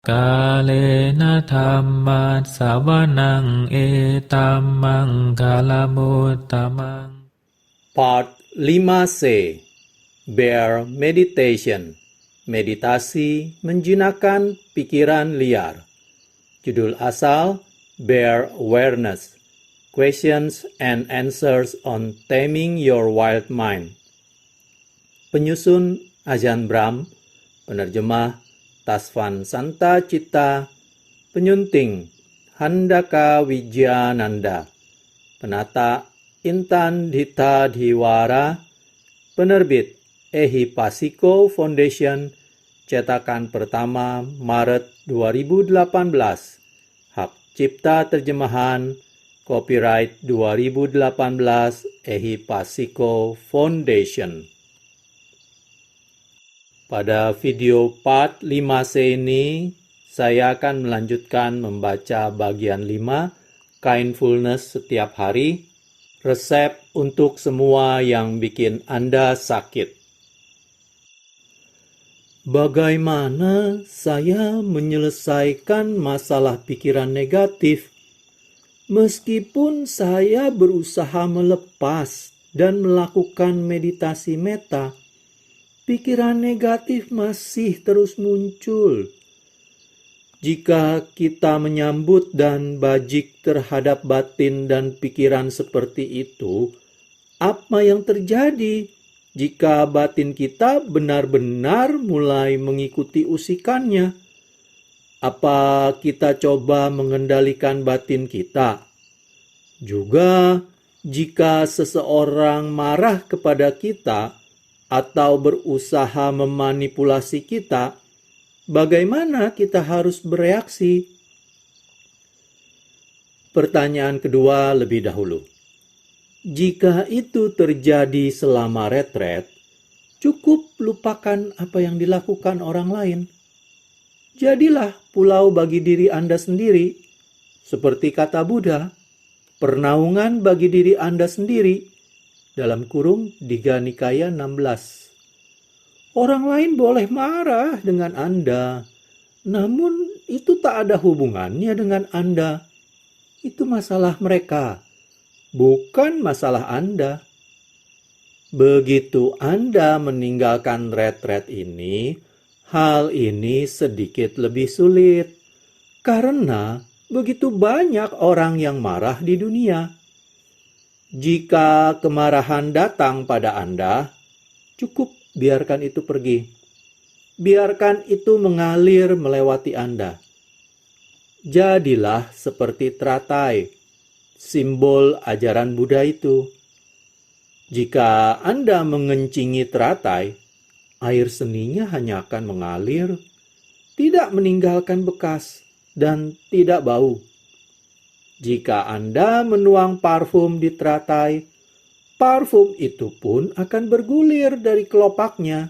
Kalena dhammat savanang etamang kalamutamang. Part 5C, Bare Meditation, meditasi menjinakkan pikiran liar. Judul asal, Bare Awareness, Questions and Answers on Taming Your Wild Mind. Penyusun Ajahn Brahm, penerjemah Tasvan Santa Citta, penyunting Handaka Wijayananda, penata Intan Dita Diwara, penerbit Ehipasiko Foundation, cetakan pertama Maret 2018, hak cipta terjemahan, copyright 2018 Ehipasiko Foundation. Pada video part 5C ini, saya akan melanjutkan membaca bagian 5, Kindfulness setiap hari, resep untuk semua yang bikin Anda sakit. Bagaimana saya menyelesaikan masalah pikiran negatif? Meskipun saya berusaha melepas dan melakukan meditasi metta, pikiran negatif masih terus muncul. Jika kita menyambut dan bajik terhadap batin dan pikiran seperti itu, apa yang terjadi jika batin kita benar-benar mulai mengikuti usikannya? Apa kita coba mengendalikan batin kita? Juga, jika seseorang marah kepada kita atau berusaha memanipulasi kita, bagaimana kita harus bereaksi? Pertanyaan kedua lebih dahulu. Jika itu terjadi selama retret, cukup lupakan apa yang dilakukan orang lain. Jadilah pulau bagi diri Anda sendiri, seperti kata Buddha, pernaungan bagi diri Anda sendiri, dalam kurung Digha Nikaya 16. Orang lain boleh marah dengan Anda, namun itu tak ada hubungannya dengan Anda. Itu masalah mereka, bukan masalah Anda. Begitu Anda meninggalkan retret ini, hal ini sedikit lebih sulit, karena begitu banyak orang yang marah di dunia. Jika kemarahan datang pada Anda, cukup biarkan itu pergi. Biarkan itu mengalir melewati Anda. Jadilah seperti teratai, simbol ajaran Buddha itu. Jika Anda mengencingi teratai, air seninya hanya akan mengalir, tidak meninggalkan bekas, dan tidak bau. Jika Anda menuang parfum di teratai, parfum itu pun akan bergulir dari kelopaknya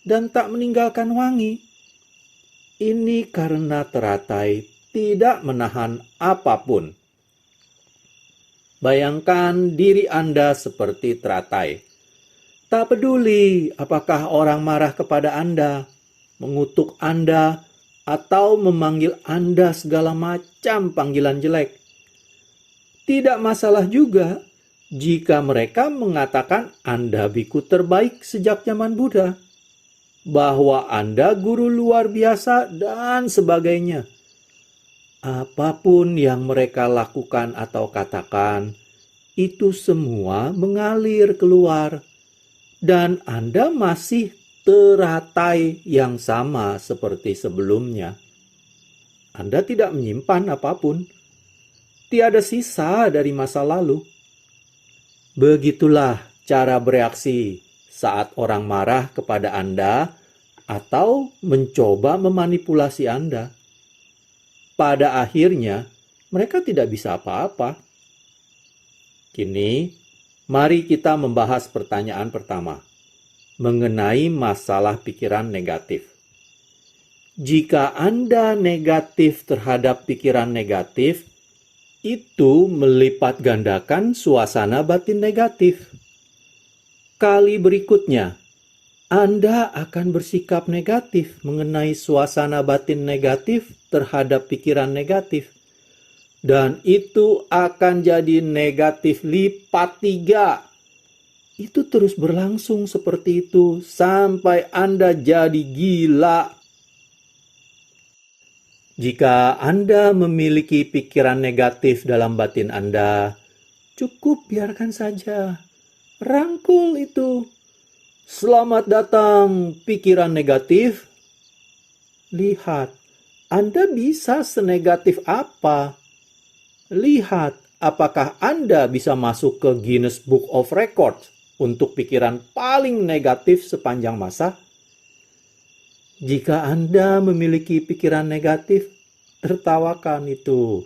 dan tak meninggalkan wangi. Ini karena teratai tidak menahan apapun. Bayangkan diri Anda seperti teratai. Tak peduli apakah orang marah kepada Anda, mengutuk Anda, atau memanggil Anda segala macam panggilan jelek. Tidak masalah juga jika mereka mengatakan Anda biku terbaik sejak zaman Buddha, bahwa Anda guru luar biasa, dan sebagainya. Apapun yang mereka lakukan atau katakan, itu semua mengalir keluar, dan Anda masih teratai yang sama seperti sebelumnya. Anda tidak menyimpan apapun. Tiada sisa dari masa lalu. Begitulah cara bereaksi saat orang marah kepada Anda atau mencoba memanipulasi Anda. Pada akhirnya, mereka tidak bisa apa-apa. Kini, mari kita membahas pertanyaan pertama, mengenai masalah pikiran negatif. Jika Anda negatif terhadap pikiran negatif, itu melipat gandakan suasana batin negatif. Kali berikutnya, Anda akan bersikap negatif mengenai suasana batin negatif terhadap pikiran negatif. Dan itu akan jadi negatif lipat 3. Itu terus berlangsung seperti itu sampai Anda jadi gila. Jika Anda memiliki pikiran negatif dalam batin Anda, cukup biarkan saja. Rangkul itu. Selamat datang pikiran negatif. Lihat, Anda bisa senegatif apa? Lihat, apakah Anda bisa masuk ke Guinness Book of Records untuk pikiran paling negatif sepanjang masa? Jika Anda memiliki pikiran negatif, tertawakan itu.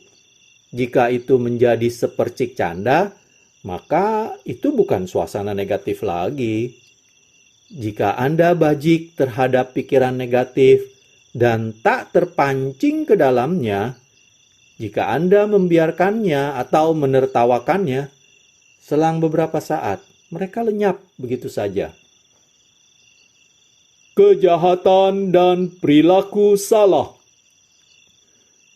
Jika itu menjadi sepercik canda, maka itu bukan suasana negatif lagi. Jika Anda bajik terhadap pikiran negatif dan tak terpancing ke dalamnya, jika Anda membiarkannya atau menertawakannya, selang beberapa saat, mereka lenyap begitu saja. Kejahatan dan perilaku salah.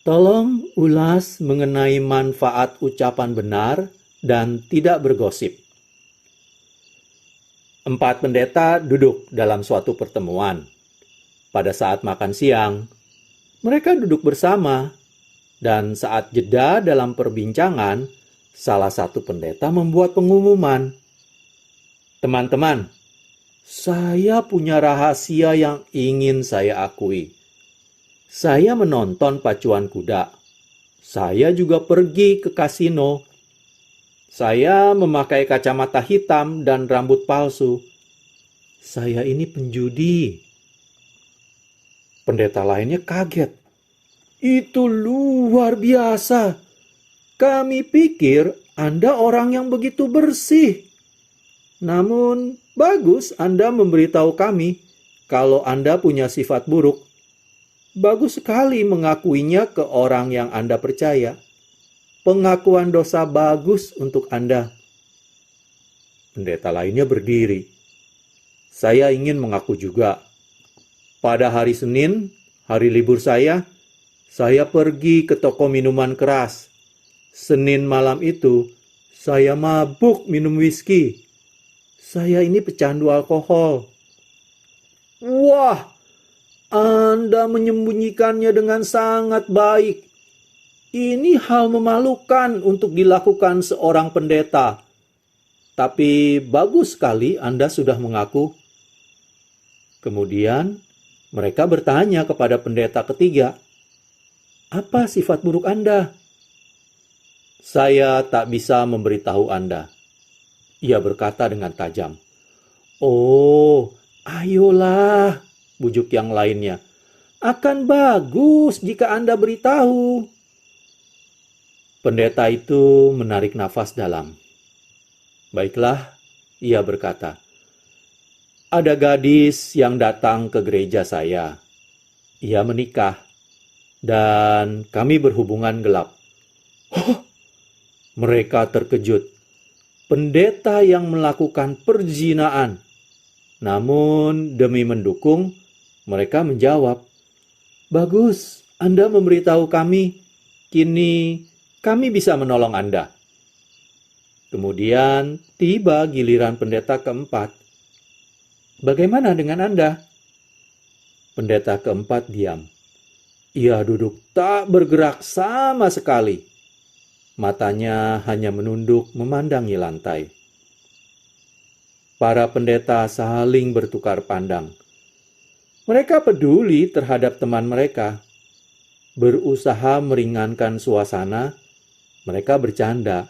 Tolong ulas mengenai manfaat ucapan benar dan tidak bergosip. 4 pendeta duduk dalam suatu pertemuan. Pada saat makan siang, mereka duduk bersama, dan saat jeda dalam perbincangan, salah satu pendeta membuat pengumuman. Teman-teman, saya punya rahasia yang ingin saya akui. Saya menonton pacuan kuda. Saya juga pergi ke kasino. Saya memakai kacamata hitam dan rambut palsu. Saya ini penjudi. Pendeta lainnya kaget. Itu luar biasa. Kami pikir Anda orang yang begitu bersih. Namun, bagus Anda memberitahu kami kalau Anda punya sifat buruk. Bagus sekali mengakuinya ke orang yang Anda percaya. Pengakuan dosa bagus untuk Anda. Pendeta lainnya berdiri. Saya ingin mengaku juga. Pada hari Senin, hari libur saya pergi ke toko minuman keras. Senin malam itu, saya mabuk minum whisky. Saya ini pecandu alkohol. Wah, Anda menyembunyikannya dengan sangat baik. Ini hal memalukan untuk dilakukan seorang pendeta. Tapi bagus sekali Anda sudah mengaku. Kemudian, mereka bertanya kepada pendeta ketiga, apa sifat buruk Anda? Saya tak bisa memberitahu Anda. Ia berkata dengan tajam. Oh, ayolah, bujuk yang lainnya. Akan bagus jika Anda beritahu. Pendeta itu menarik nafas dalam. Baiklah, ia berkata. Ada gadis yang datang ke gereja saya. Ia menikah. Dan kami berhubungan gelap. Oh, mereka terkejut. Pendeta yang melakukan perzinaan. Namun demi mendukung, mereka menjawab, bagus, Anda memberitahu kami. Kini kami bisa menolong Anda. Kemudian tiba giliran pendeta keempat. Bagaimana dengan Anda? Pendeta keempat diam. Ia duduk tak bergerak sama sekali. Matanya hanya menunduk memandangi lantai. Para pendeta saling bertukar pandang. Mereka peduli terhadap teman mereka. Berusaha meringankan suasana, mereka bercanda.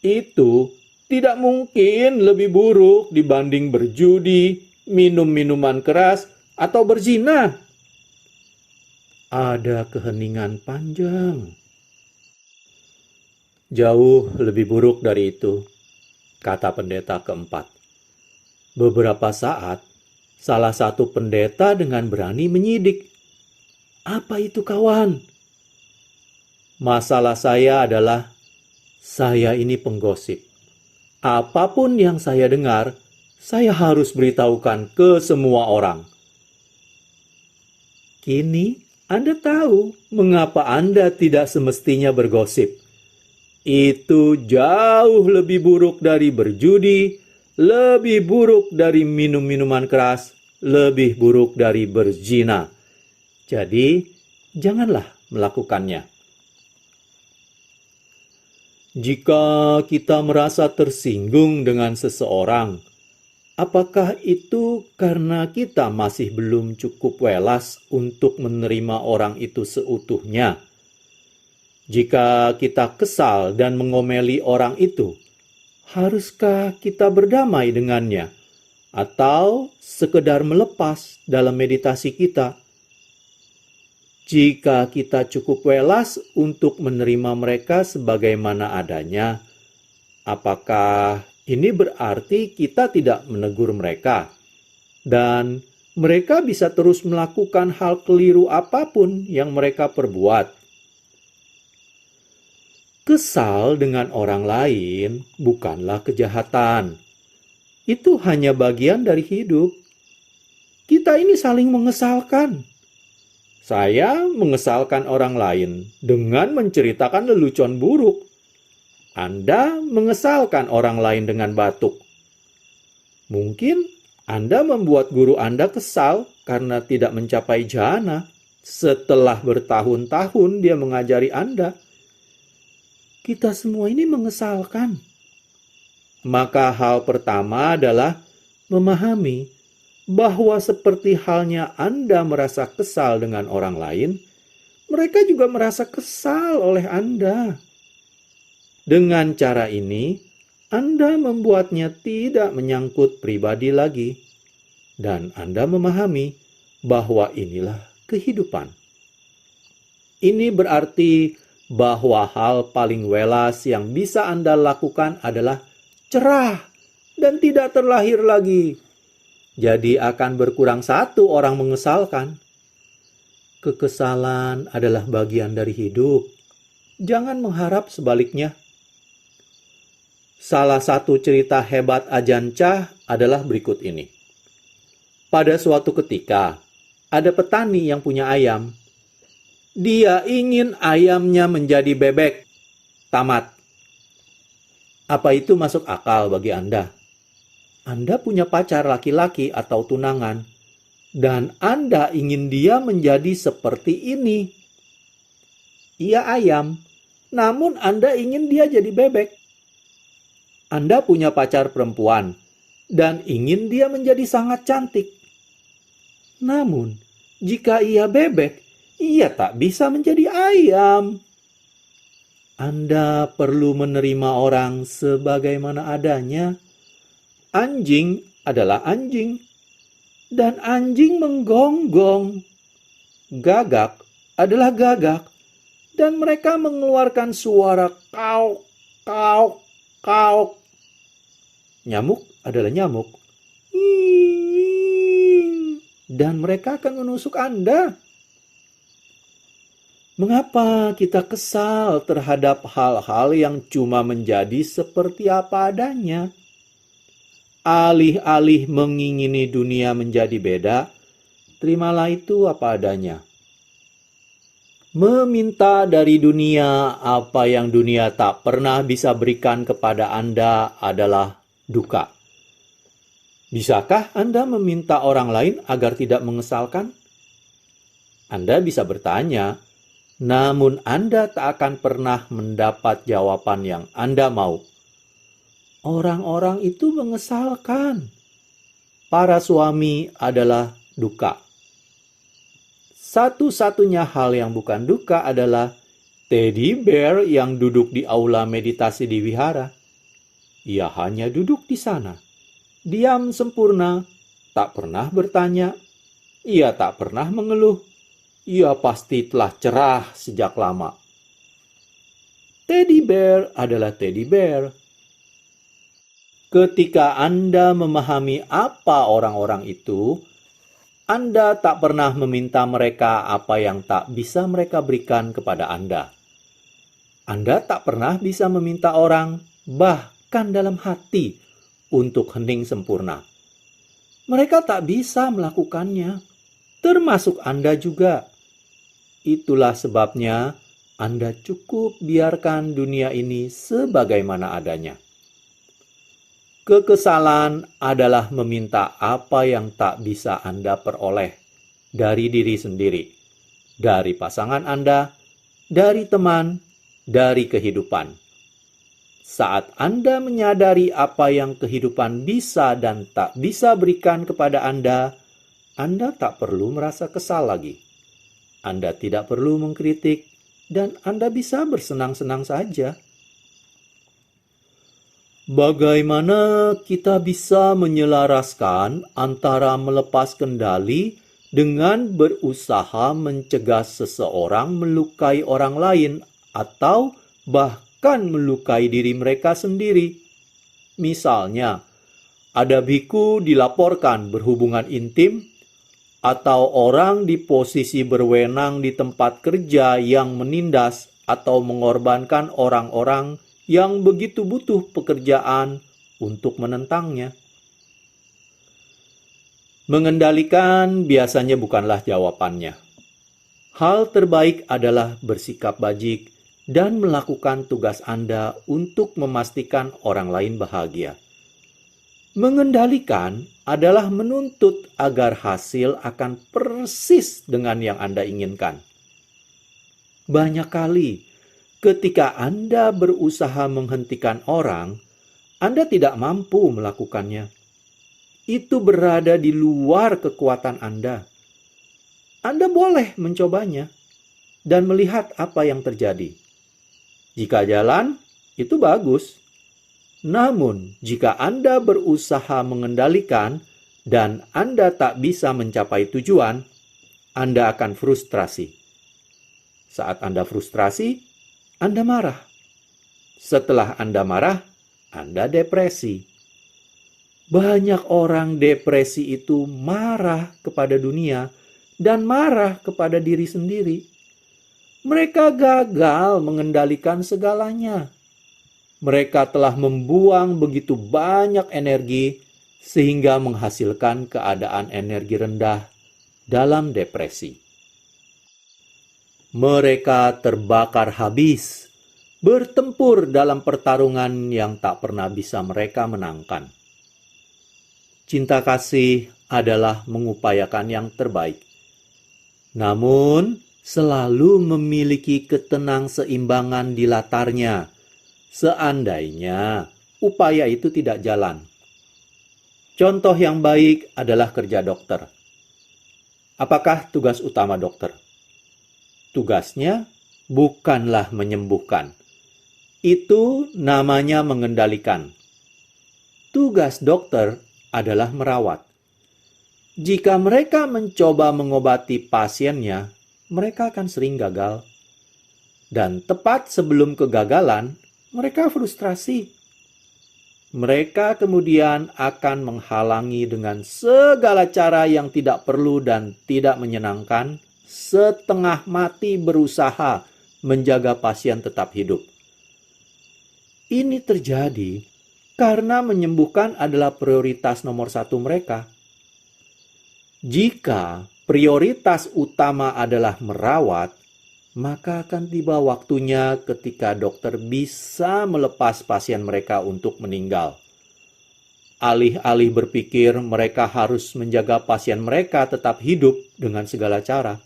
Itu tidak mungkin lebih buruk dibanding berjudi, minum minuman keras, atau berzina. Ada keheningan panjang. Jauh lebih buruk dari itu, kata pendeta keempat. Beberapa saat, salah satu pendeta dengan berani menyidik. Apa itu kawan? Masalah saya adalah, saya ini penggosip. Apapun yang saya dengar, saya harus beritahukan ke semua orang. Kini Anda tahu mengapa Anda tidak semestinya bergosip. Itu jauh lebih buruk dari berjudi, lebih buruk dari minum minuman keras, lebih buruk dari berzina. Jadi, janganlah melakukannya. Jika kita merasa tersinggung dengan seseorang, apakah itu karena kita masih belum cukup welas untuk menerima orang itu seutuhnya? Jika kita kesal dan mengomeli orang itu, haruskah kita berdamai dengannya? Atau sekedar melepas dalam meditasi kita? Jika kita cukup welas untuk menerima mereka sebagaimana adanya, apakah ini berarti kita tidak menegur mereka? Dan mereka bisa terus melakukan hal keliru apapun yang mereka perbuat. Kesal dengan orang lain bukanlah kejahatan. Itu hanya bagian dari hidup. Kita ini saling mengesalkan. Saya mengesalkan orang lain dengan menceritakan lelucon buruk. Anda mengesalkan orang lain dengan batuk. Mungkin Anda membuat guru Anda kesal karena tidak mencapai jhana setelah bertahun-tahun dia mengajari Anda. Kita semua ini mengesalkan. Maka hal pertama adalah memahami bahwa seperti halnya Anda merasa kesal dengan orang lain, mereka juga merasa kesal oleh Anda. Dengan cara ini, Anda membuatnya tidak menyangkut pribadi lagi, dan Anda memahami bahwa inilah kehidupan. Ini berarti bahwa hal paling welas yang bisa Anda lakukan adalah cerah dan tidak terlahir lagi. Jadi akan berkurang satu orang mengesalkan. Kekesalan adalah bagian dari hidup. Jangan mengharap sebaliknya. Salah satu cerita hebat Ajahn Chah adalah berikut ini. Pada suatu ketika, ada petani yang punya ayam. Dia ingin ayamnya menjadi bebek. Tamat. Apa itu masuk akal bagi Anda? Anda punya pacar laki-laki atau tunangan, dan Anda ingin dia menjadi seperti ini. Ia ayam, namun Anda ingin dia jadi bebek. Anda punya pacar perempuan, dan ingin dia menjadi sangat cantik. Namun, jika ia bebek, ia tak bisa menjadi ayam. Anda perlu menerima orang sebagaimana adanya. Anjing adalah anjing, dan anjing menggonggong. Gagak adalah gagak, dan mereka mengeluarkan suara kauk, kauk, kauk. Nyamuk adalah nyamuk. Dan mereka akan menusuk Anda. Mengapa kita kesal terhadap hal-hal yang cuma menjadi seperti apa adanya? Alih-alih mengingini dunia menjadi beda, terimalah itu apa adanya. Meminta dari dunia apa yang dunia tak pernah bisa berikan kepada Anda adalah duka. Bisakah Anda meminta orang lain agar tidak mengesalkan? Anda bisa bertanya, namun Anda tak akan pernah mendapat jawaban yang Anda mau. Orang-orang itu mengesalkan. Para suami adalah duka. Satu-satunya hal yang bukan duka adalah teddy bear yang duduk di aula meditasi di wihara. Ia hanya duduk di sana, diam sempurna, tak pernah bertanya. Ia tak pernah mengeluh. Ia pasti telah cerah sejak lama. Teddy bear adalah teddy bear. Ketika Anda memahami apa orang-orang itu, Anda tak pernah meminta mereka apa yang tak bisa mereka berikan kepada Anda. Anda tak pernah bisa meminta orang, bahkan dalam hati, untuk hening sempurna. Mereka tak bisa melakukannya, termasuk Anda juga. Itulah sebabnya Anda cukup biarkan dunia ini sebagaimana adanya. Kekesalan adalah meminta apa yang tak bisa Anda peroleh dari diri sendiri, dari pasangan Anda, dari teman, dari kehidupan. Saat Anda menyadari apa yang kehidupan bisa dan tak bisa berikan kepada Anda tak perlu merasa kesal lagi. Anda tidak perlu mengkritik, dan Anda bisa bersenang-senang saja. Bagaimana kita bisa menyelaraskan antara melepas kendali dengan berusaha mencegah seseorang melukai orang lain atau bahkan melukai diri mereka sendiri? Misalnya, ada biku dilaporkan berhubungan intim, atau orang di posisi berwenang di tempat kerja yang menindas atau mengorbankan orang-orang yang begitu butuh pekerjaan untuk menentangnya. Mengendalikan biasanya bukanlah jawabannya. Hal terbaik adalah bersikap bajik dan melakukan tugas Anda untuk memastikan orang lain bahagia. Mengendalikan adalah menuntut agar hasil akan persis dengan yang Anda inginkan. Banyak kali, ketika Anda berusaha menghentikan orang, Anda tidak mampu melakukannya. Itu berada di luar kekuatan Anda. Anda boleh mencobanya dan melihat apa yang terjadi. Jika jalan, itu bagus. Namun, jika Anda berusaha mengendalikan dan Anda tak bisa mencapai tujuan, Anda akan frustrasi. Saat Anda frustrasi, Anda marah. Setelah Anda marah, Anda depresi. Banyak orang depresi itu marah kepada dunia dan marah kepada diri sendiri. Mereka gagal mengendalikan segalanya. Mereka telah membuang begitu banyak energi sehingga menghasilkan keadaan energi rendah dalam depresi. Mereka terbakar habis, bertempur dalam pertarungan yang tak pernah bisa mereka menangkan. Cinta kasih adalah mengupayakan yang terbaik. Namun, selalu memiliki ketenang-seimbangan di latarnya. Seandainya upaya itu tidak jalan. Contoh yang baik adalah kerja dokter. Apakah tugas utama dokter? Tugasnya bukanlah menyembuhkan. Itu namanya mengendalikan. Tugas dokter adalah merawat. Jika mereka mencoba mengobati pasiennya, mereka akan sering gagal. Dan tepat sebelum kegagalan, mereka frustrasi. Mereka kemudian akan menghalangi dengan segala cara yang tidak perlu dan tidak menyenangkan, setengah mati berusaha menjaga pasien tetap hidup. Ini terjadi karena menyembuhkan adalah prioritas nomor 1 mereka. Jika prioritas utama adalah merawat, maka akan tiba waktunya ketika dokter bisa melepas pasien mereka untuk meninggal. Alih-alih berpikir mereka harus menjaga pasien mereka tetap hidup dengan segala cara,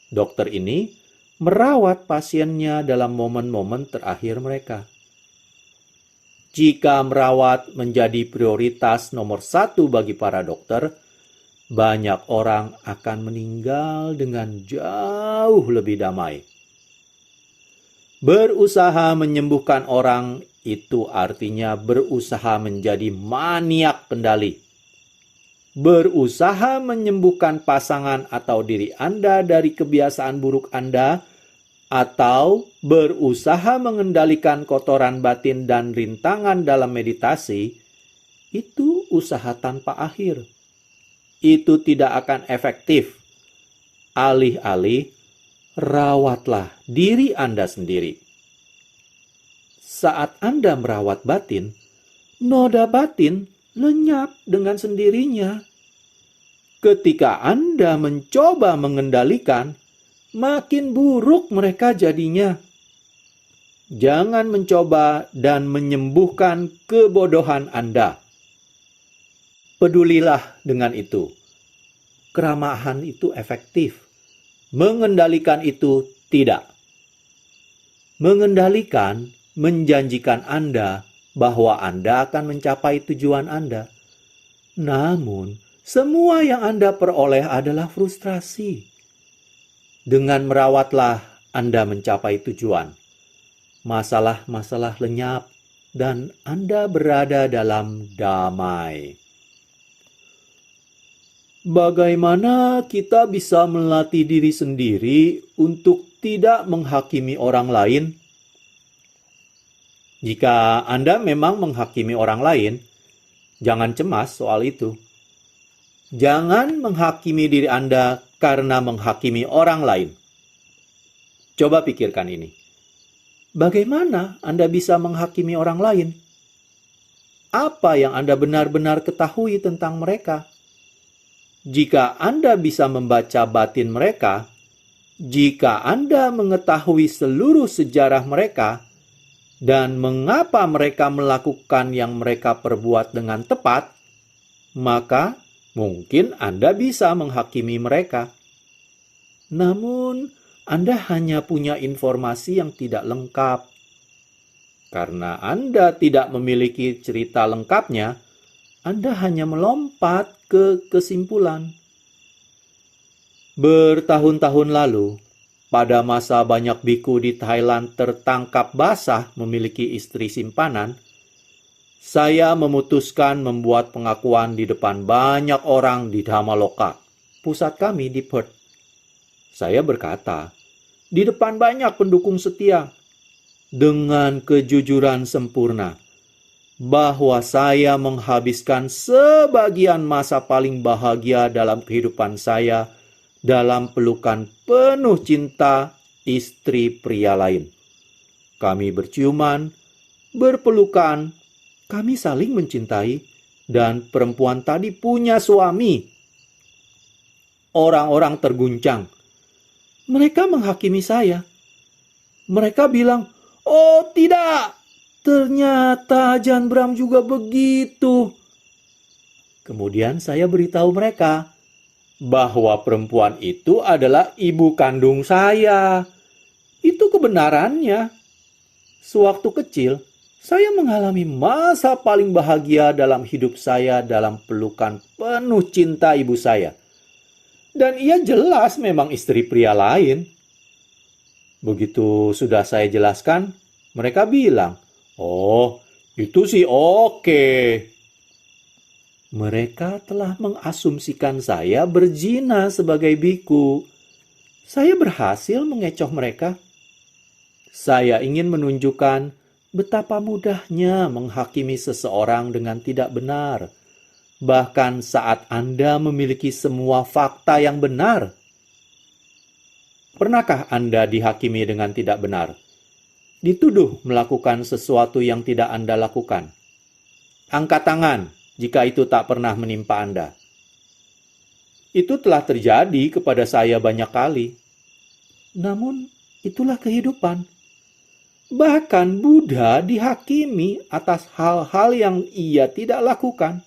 dokter ini merawat pasiennya dalam momen-momen terakhir mereka. Jika merawat menjadi prioritas nomor 1 bagi para dokter, banyak orang akan meninggal dengan jauh lebih damai. Berusaha menyembuhkan orang itu artinya berusaha menjadi maniak kendali. Berusaha menyembuhkan pasangan atau diri Anda dari kebiasaan buruk Anda, atau berusaha mengendalikan kotoran batin dan rintangan dalam meditasi, itu usaha tanpa akhir. Itu tidak akan efektif. Alih-alih, rawatlah diri Anda sendiri. Saat Anda merawat batin, noda batin lenyap dengan sendirinya. Ketika Anda mencoba mengendalikan, makin buruk mereka jadinya. Jangan mencoba dan menyembuhkan kebodohan Anda. Pedulilah dengan itu. Keramahan itu efektif. Mengendalikan itu tidak. Mengendalikan menjanjikan Anda bahwa Anda akan mencapai tujuan Anda. Namun, semua yang Anda peroleh adalah frustrasi. Dengan merawatlah Anda mencapai tujuan. Masalah-masalah lenyap dan Anda berada dalam damai. Bagaimana kita bisa melatih diri sendiri untuk tidak menghakimi orang lain? Jika Anda memang menghakimi orang lain, jangan cemas soal itu. Jangan menghakimi diri Anda karena menghakimi orang lain. Coba pikirkan ini. Bagaimana Anda bisa menghakimi orang lain? Apa yang Anda benar-benar ketahui tentang mereka? Jika Anda bisa membaca batin mereka, jika Anda mengetahui seluruh sejarah mereka, dan mengapa mereka melakukan yang mereka perbuat dengan tepat, maka mungkin Anda bisa menghakimi mereka. Namun, Anda hanya punya informasi yang tidak lengkap. Karena Anda tidak memiliki cerita lengkapnya, Anda hanya melompat ke kesimpulan. Bertahun-tahun lalu, pada masa banyak biku di Thailand tertangkap basah memiliki istri simpanan, saya memutuskan membuat pengakuan di depan banyak orang di Dhammaloka, pusat kami di Perth. Saya berkata, di depan banyak pendukung setia, dengan kejujuran sempurna, bahwa saya menghabiskan sebagian masa paling bahagia dalam kehidupan saya dalam pelukan penuh cinta istri pria lain. Kami berciuman, berpelukan, kami saling mencintai, dan perempuan tadi punya suami. Orang-orang terguncang. Mereka menghakimi saya. Mereka bilang, "Oh tidak, ternyata Jan Bram juga begitu." Kemudian saya beritahu mereka bahwa perempuan itu adalah ibu kandung saya. Itu kebenarannya. Sewaktu kecil, saya mengalami masa paling bahagia dalam hidup saya dalam pelukan penuh cinta ibu saya. Dan ia jelas memang istri pria lain. Begitu sudah saya jelaskan, mereka bilang, "Oh, itu sih oke." Mereka telah mengasumsikan saya berzina sebagai biku. Saya berhasil mengecoh mereka. Saya ingin menunjukkan betapa mudahnya menghakimi seseorang dengan tidak benar. Bahkan saat Anda memiliki semua fakta yang benar. Pernahkah Anda dihakimi dengan tidak benar? Dituduh melakukan sesuatu yang tidak Anda lakukan. Angkat tangan jika itu tak pernah menimpa Anda. Itu telah terjadi kepada saya banyak kali. Namun, itulah kehidupan. Bahkan Buddha dihakimi atas hal-hal yang ia tidak lakukan.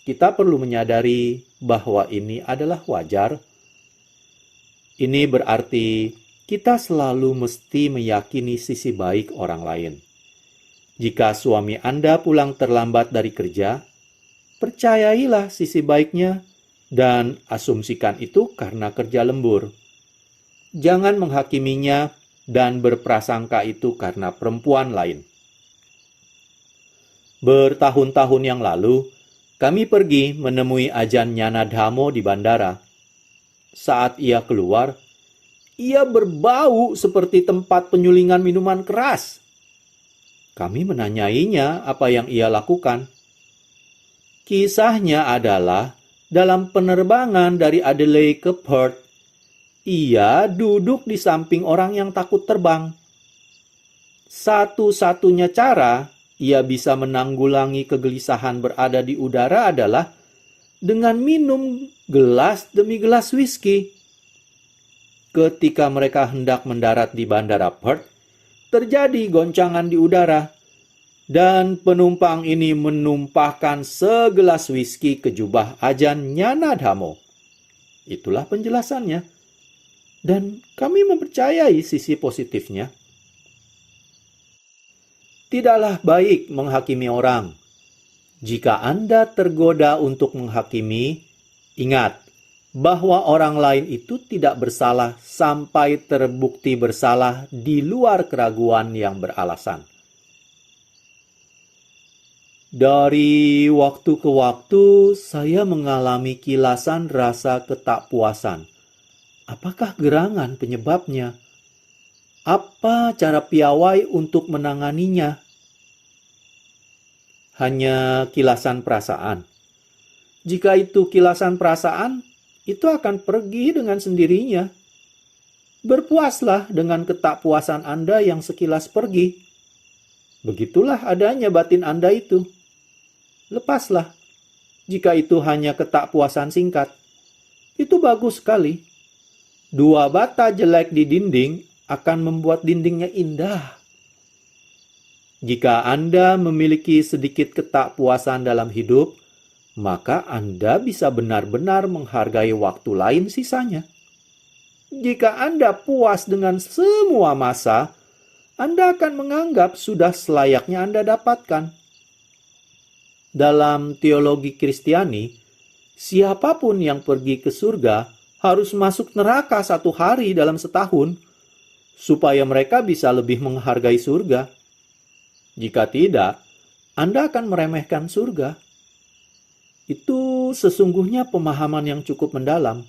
Kita perlu menyadari bahwa ini adalah wajar. Ini berarti kita selalu mesti meyakini sisi baik orang lain. Jika suami Anda pulang terlambat dari kerja, percayailah sisi baiknya dan asumsikan itu karena kerja lembur. Jangan menghakiminya dan berprasangka itu karena perempuan lain. Bertahun-tahun yang lalu, kami pergi menemui Ajahn Nyanadhamo di bandara. Saat ia keluar, ia berbau seperti tempat penyulingan minuman keras. Kami menanyainya apa yang ia lakukan. Kisahnya adalah dalam penerbangan dari Adelaide ke Perth, ia duduk di samping orang yang takut terbang. Satu-satunya cara ia bisa menanggulangi kegelisahan berada di udara adalah dengan minum gelas demi gelas whisky. Ketika mereka hendak mendarat di Bandara Perth, terjadi goncangan di udara, dan penumpang ini menumpahkan segelas whisky ke jubah ajan Nyana Dhammo. Itulah penjelasannya. Dan kami mempercayai sisi positifnya. Tidaklah baik menghakimi orang. Jika Anda tergoda untuk menghakimi, ingat bahwa orang lain itu tidak bersalah sampai terbukti bersalah di luar keraguan yang beralasan. Dari waktu ke waktu, saya mengalami kilasan rasa ketakpuasan. Apakah gerangan penyebabnya? Apa cara piawai untuk menanganinya? Hanya kilasan perasaan. Jika itu kilasan perasaan, itu akan pergi dengan sendirinya. Berpuaslah dengan ketakpuasan Anda yang sekilas pergi. Begitulah adanya batin Anda itu. Lepaslah. Jika itu hanya ketakpuasan singkat, itu bagus sekali. 2 bata jelek di dinding akan membuat dindingnya indah. Jika Anda memiliki sedikit ketakpuasan dalam hidup, maka Anda bisa benar-benar menghargai waktu lain sisanya. Jika Anda puas dengan semua masa, Anda akan menganggap sudah selayaknya Anda dapatkan. Dalam teologi Kristiani, siapapun yang pergi ke surga harus masuk neraka 1 hari dalam setahun, supaya mereka bisa lebih menghargai surga. Jika tidak, Anda akan meremehkan surga. Itu sesungguhnya pemahaman yang cukup mendalam.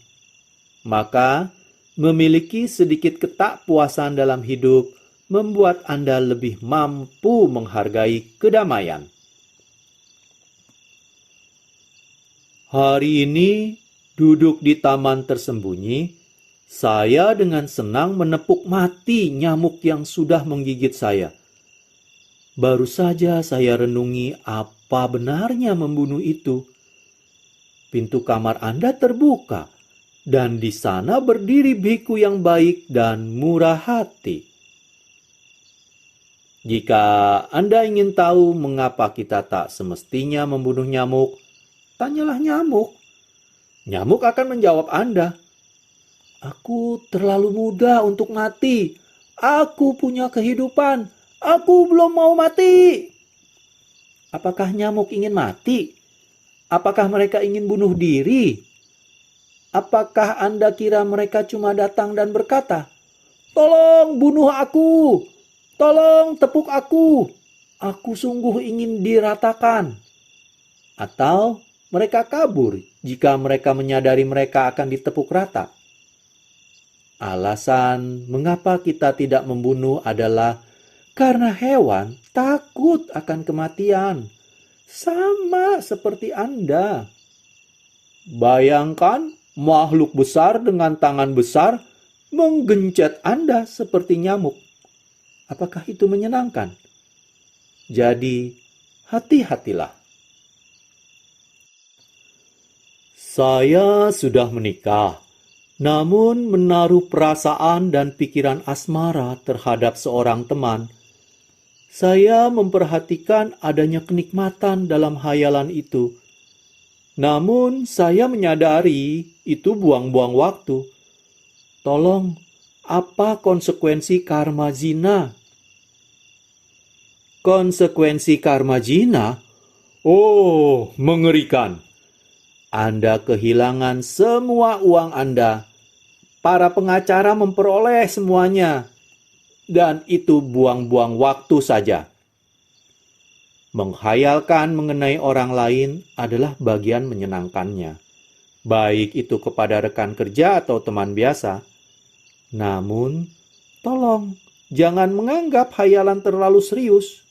Maka, memiliki sedikit ketakpuasan dalam hidup membuat Anda lebih mampu menghargai kedamaian. Hari ini, duduk di taman tersembunyi, saya dengan senang menepuk mati nyamuk yang sudah menggigit saya. Baru saja saya renungi apa benarnya membunuh itu. Pintu kamar Anda terbuka, dan di sana berdiri biku yang baik dan murah hati. Jika Anda ingin tahu mengapa kita tak semestinya membunuh nyamuk, tanyalah nyamuk. Nyamuk akan menjawab Anda, "Aku terlalu muda untuk mati. Aku punya kehidupan. Aku belum mau mati." Apakah nyamuk ingin mati? Apakah mereka ingin bunuh diri? Apakah Anda kira mereka cuma datang dan berkata, "Tolong bunuh aku. Tolong tepuk aku. Aku sungguh ingin diratakan." Atau mereka kabur jika mereka menyadari mereka akan ditepuk rata? Alasan mengapa kita tidak membunuh adalah karena hewan takut akan kematian, sama seperti Anda. Bayangkan makhluk besar dengan tangan besar menggencet Anda seperti nyamuk. Apakah itu menyenangkan? Jadi, hati-hatilah. Saya sudah menikah, namun menaruh perasaan dan pikiran asmara terhadap seorang teman. Saya memperhatikan adanya kenikmatan dalam hayalan itu. Namun saya menyadari itu buang-buang waktu. Tolong, apa konsekuensi karma zina? Konsekuensi karma zina? Oh, mengerikan. Anda kehilangan semua uang Anda. Para pengacara memperoleh semuanya. Dan itu buang-buang waktu saja. Menghayalkan mengenai orang lain adalah bagian menyenangkannya. Baik itu kepada rekan kerja atau teman biasa. Namun, tolong jangan menganggap hayalan terlalu serius.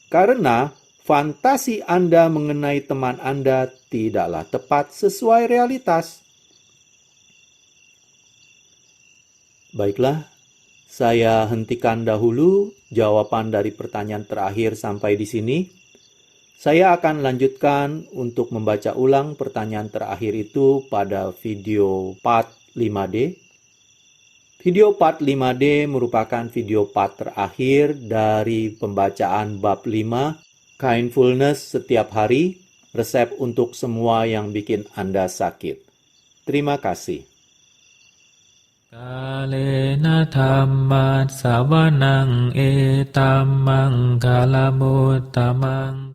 Karena fantasi Anda mengenai teman Anda tidaklah tepat sesuai realitas. Baiklah, Saya hentikan dahulu jawaban dari pertanyaan terakhir sampai di sini. Saya akan lanjutkan untuk membaca ulang pertanyaan terakhir itu pada video part 5D. Video part 5D merupakan video part terakhir dari pembacaan bab 5, Kindfulness setiap hari, resep untuk semua yang bikin Anda sakit. Terima kasih. Kalena dhamma savanang etamang kalamutamang